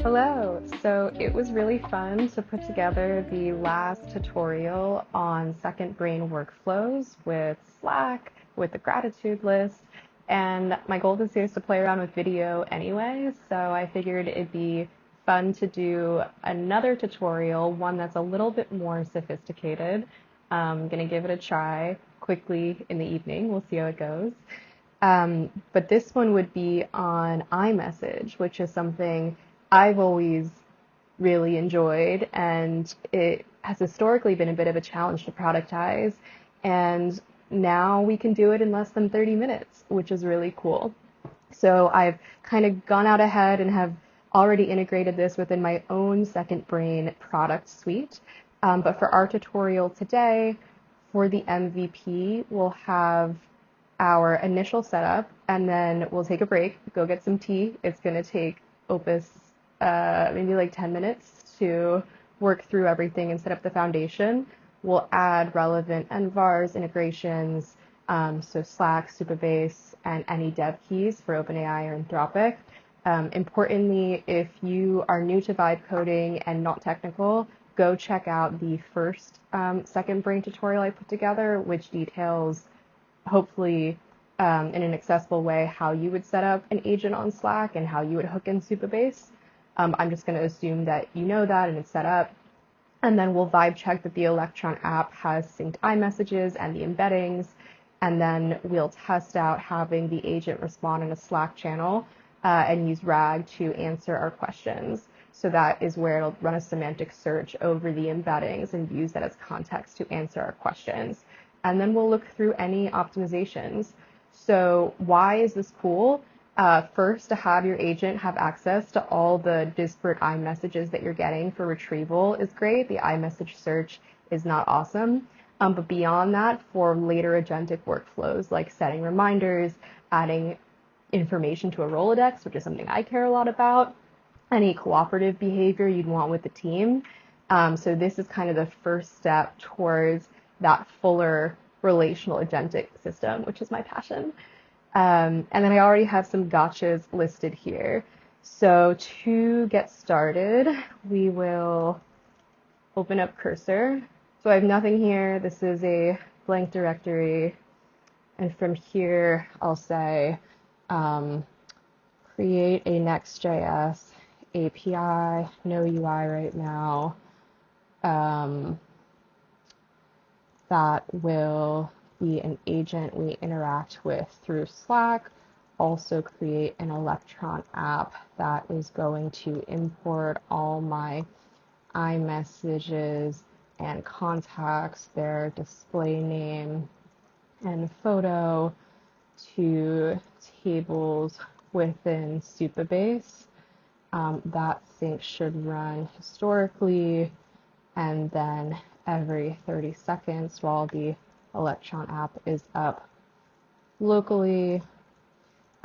Hello! So it was really fun to put together the last tutorial on second brain workflows with Slack, with the gratitude list, and my goal this year is to play around with video anyway, so I figured it'd be fun to do another tutorial, one that's a little bit more sophisticated. I'm gonna give it a try quickly in the evening. We'll see how it goes. But this one would be on iMessage, which is something I've always really enjoyed, and it has historically been a bit of a challenge to productize. And now we can do it in less than 30 minutes, which is really cool. So I've kind of gone out ahead and have already integrated this within my own Second Brain product suite. But for our tutorial today, for the MVP, we'll have our initial setup, and then we'll take a break, go get some tea. It's going to take Opus maybe like 10 minutes to work through everything and set up the foundation. We'll add relevant nvars integrations, so Slack, Supabase, and any dev keys for OpenAI or Anthropic. Importantly, if you are new to vibe coding and not technical, go check out the first Second Brain tutorial I put together, which details, hopefully in an accessible way, how you would set up an agent on Slack and how you would hook in Supabase. I'm just going to assume that you know that and it's set up. And then we'll vibe check that the Electron app has synced iMessages and the embeddings. And then we'll test out having the agent respond in a Slack channel and use RAG to answer our questions. So that is where it'll run a semantic search over the embeddings and use that as context to answer our questions. And then we'll look through any optimizations. So why is this cool? First, to have your agent have access to all the disparate iMessages that you're getting for retrieval is great. The iMessage search is not awesome. But beyond that, for later agentic workflows like setting reminders, adding information to a Rolodex, which is something I care a lot about, any cooperative behavior you'd want with the team. So this is kind of the first step towards that fuller relational agentic system, which is my passion. And then I already have some gotchas listed here. So to get started, we will open up Cursor. So I have nothing here. This is a blank directory. And from here, I'll say, create a Next.js API, no UI right now, that will be an agent we interact with through Slack. Also create an Electron app that is going to import all my iMessages and contacts, their display name and photo, to tables within Supabase. That sync should run historically and then every 30 seconds while the Electron app is up locally.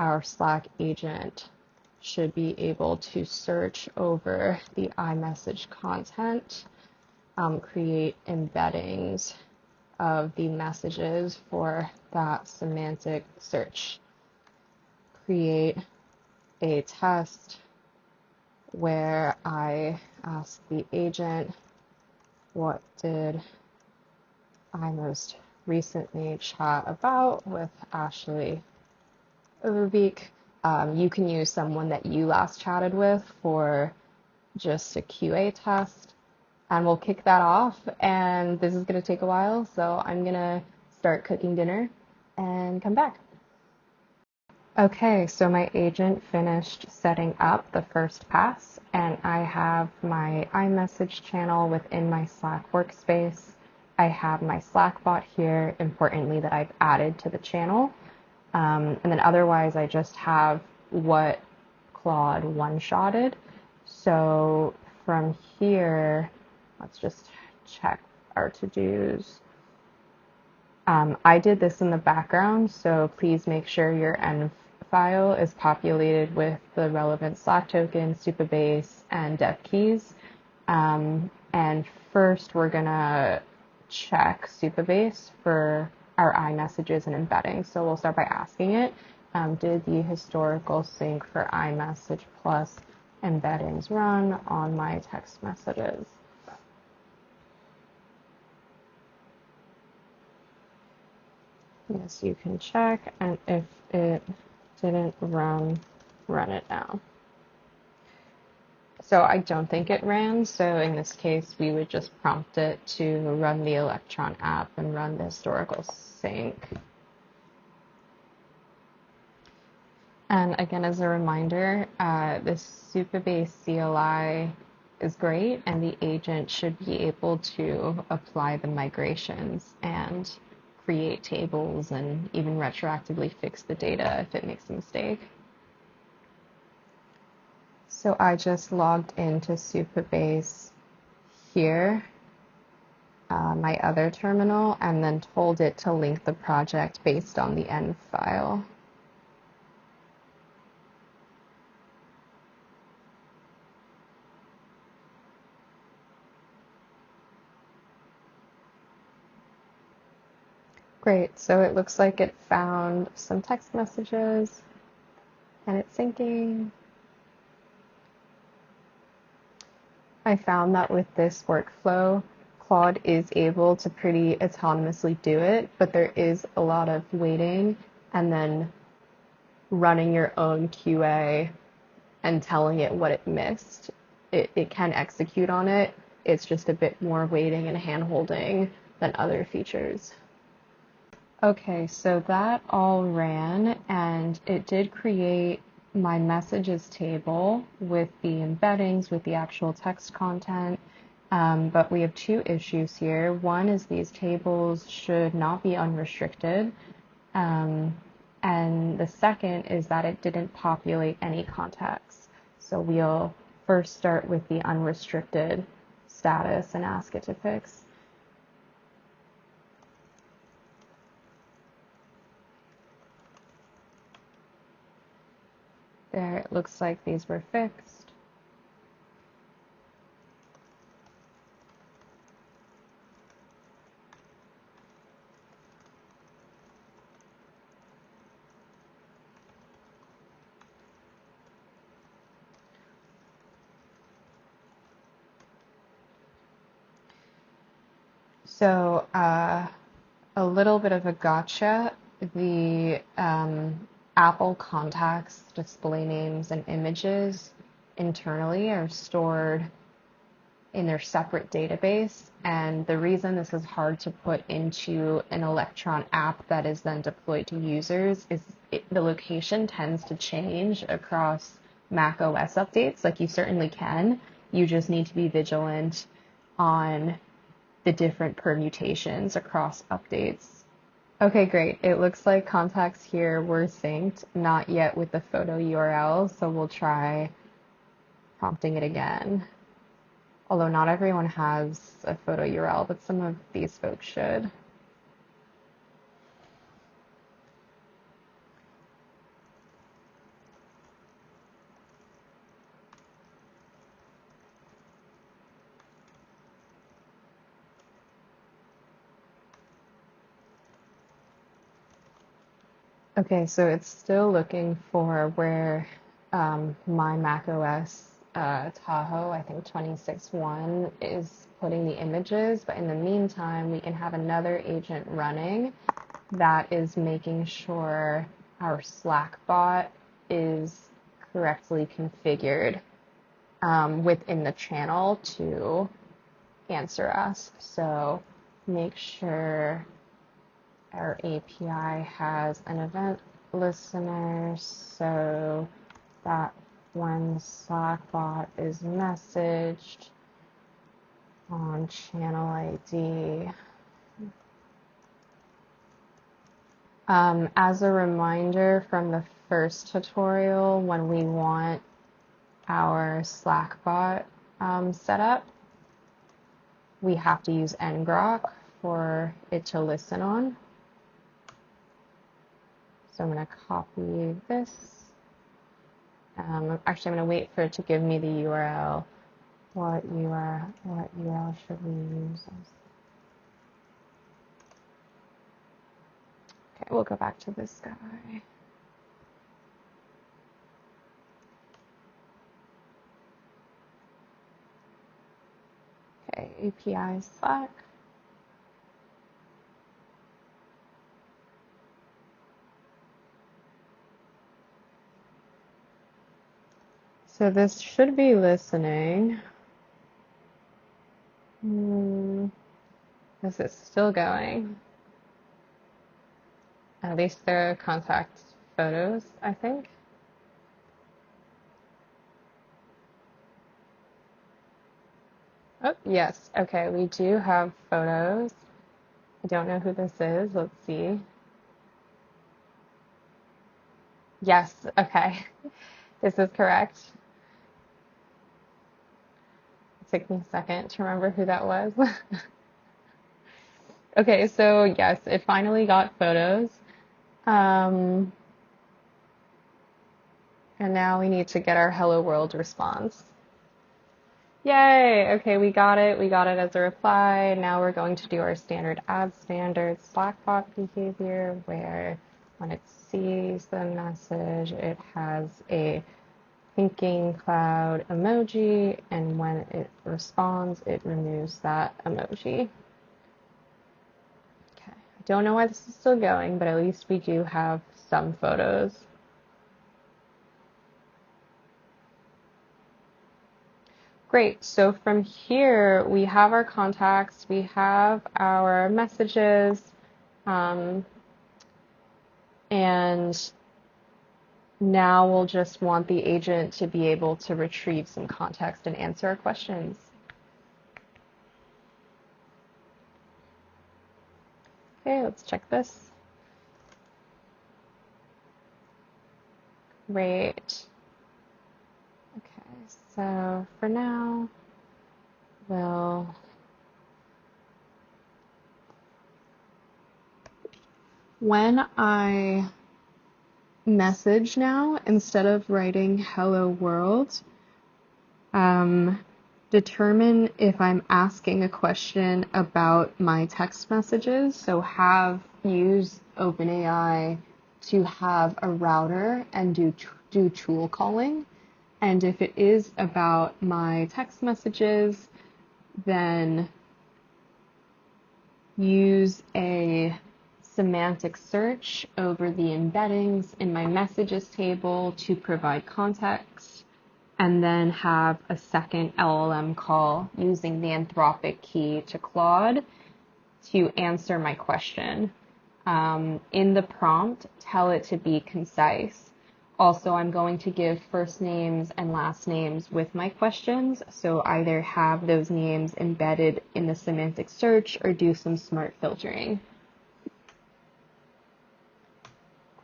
Our Slack agent should be able to search over the iMessage content, create embeddings of the messages for that semantic search, create a test where I ask the agent, what did I most recently chat about with Ashley Overbeek? You can use someone that you last chatted with for just a QA test, and we'll kick that off. And this is going to take a while, so I'm going to start cooking dinner and come back. Okay, so my agent finished setting up the first pass, and I have my iMessage channel within my Slack workspace. I have my Slack bot here, importantly, that I've added to the channel. And then otherwise, I just have what Claude one-shotted. So from here, let's just check our to-dos. I did this in the background, so please make sure your env file is populated with the relevant Slack token, Supabase, and dev keys. And first, we're gonna check Supabase for our iMessages and embeddings. So we'll start by asking it, did the historical sync for iMessage plus embeddings run on my text messages. Yes, you can check, and if it didn't run it now. So I don't think it ran, so in this case we would just prompt it to run the Electron app and run the historical sync. And again, as a reminder, this Supabase CLI is great, and the agent should be able to apply the migrations and create tables and even retroactively fix the data if it makes a mistake. So I just logged into Supabase here, my other terminal, and then told it to link the project based on the end file. Great, so it looks like it found some text messages and it's syncing. I found that with this workflow, Claude is able to pretty autonomously do it, but there is a lot of waiting and then running your own QA and telling it what it missed. It can execute on it. It's just a bit more waiting and hand-holding than other features. Okay, so that all ran, and it did create my messages table with the embeddings, with the actual text content, but we have two issues here. One is these tables should not be unrestricted, and the second is that it didn't populate any contacts. So we'll first start with the unrestricted status and ask it to fix. There, it looks like these were fixed. So a little bit of a gotcha. The Apple contacts, display names, and images internally are stored in their separate database. And the reason this is hard to put into an Electron app that is then deployed to users is the location tends to change across Mac OS updates. Like, you certainly can. You just need to be vigilant on the different permutations across updates. Okay, great. It looks like contacts here were synced, not yet with the photo URL, so we'll try prompting it again. Although not everyone has a photo URL, but some of these folks should. Okay, so it's still looking for where my macOS Tahoe, I think 26.1, is putting the images, but in the meantime, we can have another agent running that is making sure our Slack bot is correctly configured within the channel to answer us. So make sure our API has an event listener so that when Slackbot is messaged on channel ID, as a reminder from the first tutorial, when we want our Slackbot set up, we have to use ngrok for it to listen on. So I'm going to copy this. Actually, I'm going to wait for it to give me the URL. What URL should we use? Okay, we'll go back to this guy. API Slack. So this should be listening. Is it still going? At least there are contact photos, I think. Oh, yes. Okay, we do have photos. I don't know who this is. Let's see. Yes, okay. This is correct. It took me a second to remember who that was. Okay, so yes, it finally got photos. And now we need to get our hello world response. Yay! Okay, we got it. We got it as a reply. Now we're going to do our standard add standard Slackbot behavior where when it sees the message, it has a thinking cloud emoji, and when it responds, it removes that emoji. Okay, I don't know why this is still going, but at least we do have some photos. Great, so from here we have our contacts, we have our messages, and now we'll just want the agent to be able to retrieve some context and answer our questions. Okay, let's check this. Great. Okay, so for now, when I message now, instead of writing hello world, determine if I'm asking a question about my text messages. So use OpenAI to have a router and do tool calling. And if it is about my text messages, then use a semantic search over the embeddings in my messages table to provide context, and then have a second LLM call using the Anthropic key to Claude to answer my question. In the prompt, tell it to be concise. Also, I'm going to give first names and last names with my questions, so either have those names embedded in the semantic search or do some smart filtering.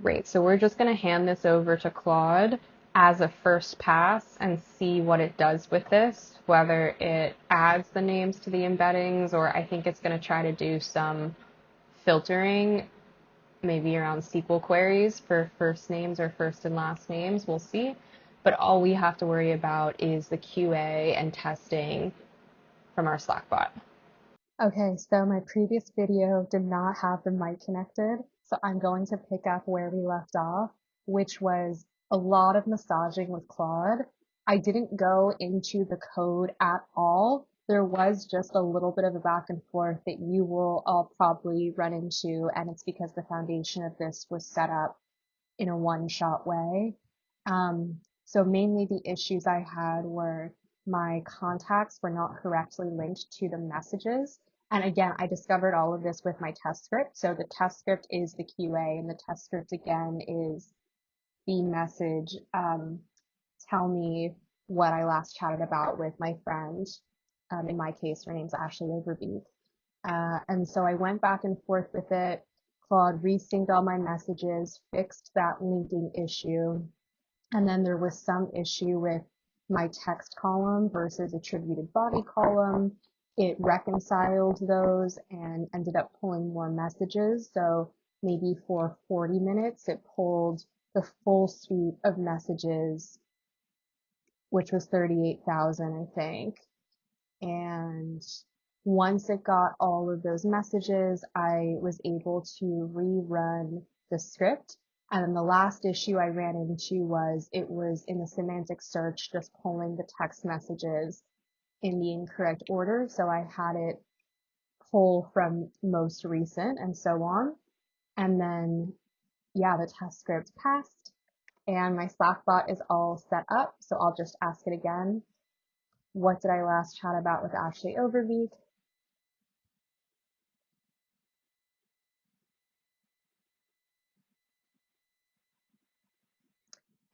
Great, so we're just going to hand this over to Claude as a first pass and see what it does with this, whether it adds the names to the embeddings, or I think it's going to try to do some filtering, maybe around SQL queries for first names or first and last names. We'll see. But all we have to worry about is the QA and testing from our Slack bot. Okay, so my previous video did not have the mic connected, so I'm going to pick up where we left off, which was a lot of massaging with Claude. I didn't go into the code at all. There was just a little bit of a back and forth that you will all probably run into, and it's because the foundation of this was set up in a one-shot way. So mainly the issues I had were my contacts were not correctly linked to the messages. And again, I discovered all of this with my test script. So the test script is the QA, and the test script again is the message, tell me what I last chatted about with my friend. In my case, her name's Ashley Overbeek. And so I went back and forth with it. Claude resynced all my messages, fixed that linking issue. And then there was some issue with my text column versus attributed body column. It reconciled those and ended up pulling more messages. So maybe for 40 minutes, it pulled the full suite of messages, which was 38,000, I think. And once it got all of those messages, I was able to rerun the script. And then the last issue I ran into was it was in the semantic search, just pulling the text messages in the incorrect order. So I had it pull from most recent and so on. And then, yeah, the test script passed and my Slack bot is all set up. So I'll just ask it again. What did I last chat about with Ashley Overbeek?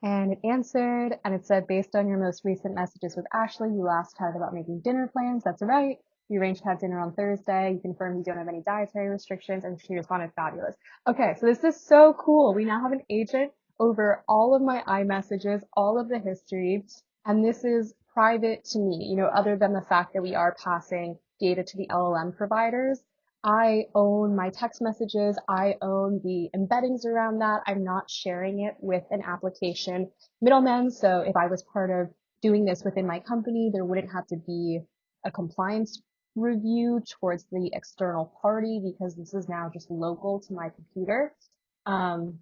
And it answered, and it said, based on your most recent messages with Ashley, you last chatted about making dinner plans. That's right. You arranged to have dinner on Thursday. You confirmed you don't have any dietary restrictions, and she responded, fabulous. Okay, so this is so cool. We now have an agent over all of my iMessages, all of the history, and this is private to me, other than the fact that we are passing data to the LLM providers. I own my text messages. I own the embeddings around that. I'm not sharing it with an application middleman. So if I was part of doing this within my company, there wouldn't have to be a compliance review towards the external party because this is now just local to my computer. Um,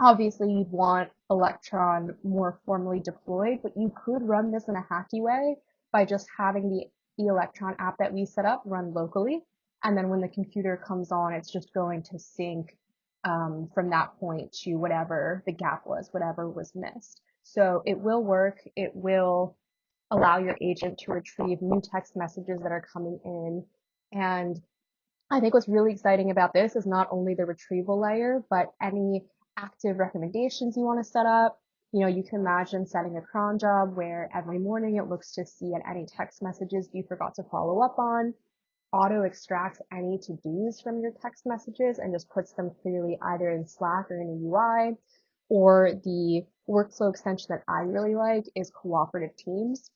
Obviously, you'd want Electron more formally deployed, but you could run this in a hacky way by just having the Electron app that we set up run locally. And then when the computer comes on, it's just going to sync from that point to whatever the gap was, whatever was missed. So it will work. It will allow your agent to retrieve new text messages that are coming in. And I think what's really exciting about this is not only the retrieval layer, but any active recommendations you want to set up. You can imagine setting a cron job where every morning it looks to see any text messages you forgot to follow up on, auto extracts any to-dos from your text messages and just puts them clearly either in Slack or in a UI. Or the workflow extension that I really like is cooperative teams.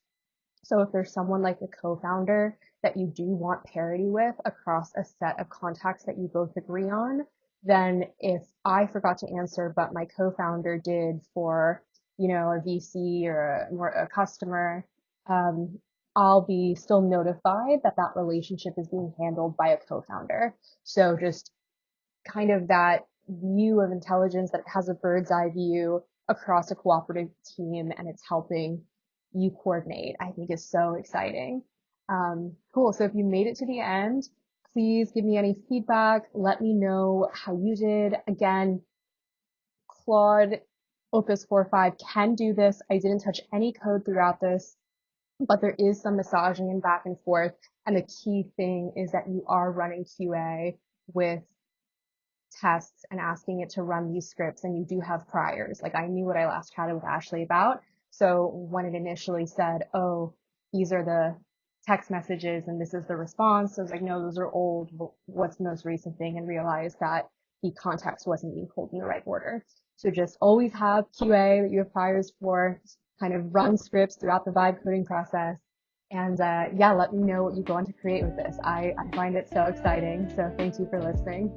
So if there's someone like the co-founder that you do want parity with across a set of contacts that you both agree on, then if I forgot to answer, but my co-founder did for, a VC or a customer, I'll be still notified that that relationship is being handled by a co-founder. So just kind of that view of intelligence that has a bird's eye view across a cooperative team and it's helping you coordinate, I think is so exciting. Cool. So if you made it to the end, please give me any feedback. Let me know how you did. Again, Claude Opus 4.5 can do this. I didn't touch any code throughout this, but there is some massaging and back and forth. And the key thing is that you are running QA with tests and asking it to run these scripts and you do have priors. Like I knew what I last chatted with Ashley about. So when it initially said, oh, these are the text messages and this is the response, I was like, no, those are old. What's the most recent thing? And realized that the context wasn't being pulled in the right order. So just always have QA that you have priors for, kind of run scripts throughout the vibe coding process. And yeah, let me know what you go on to create with this. I find it so exciting. So thank you for listening.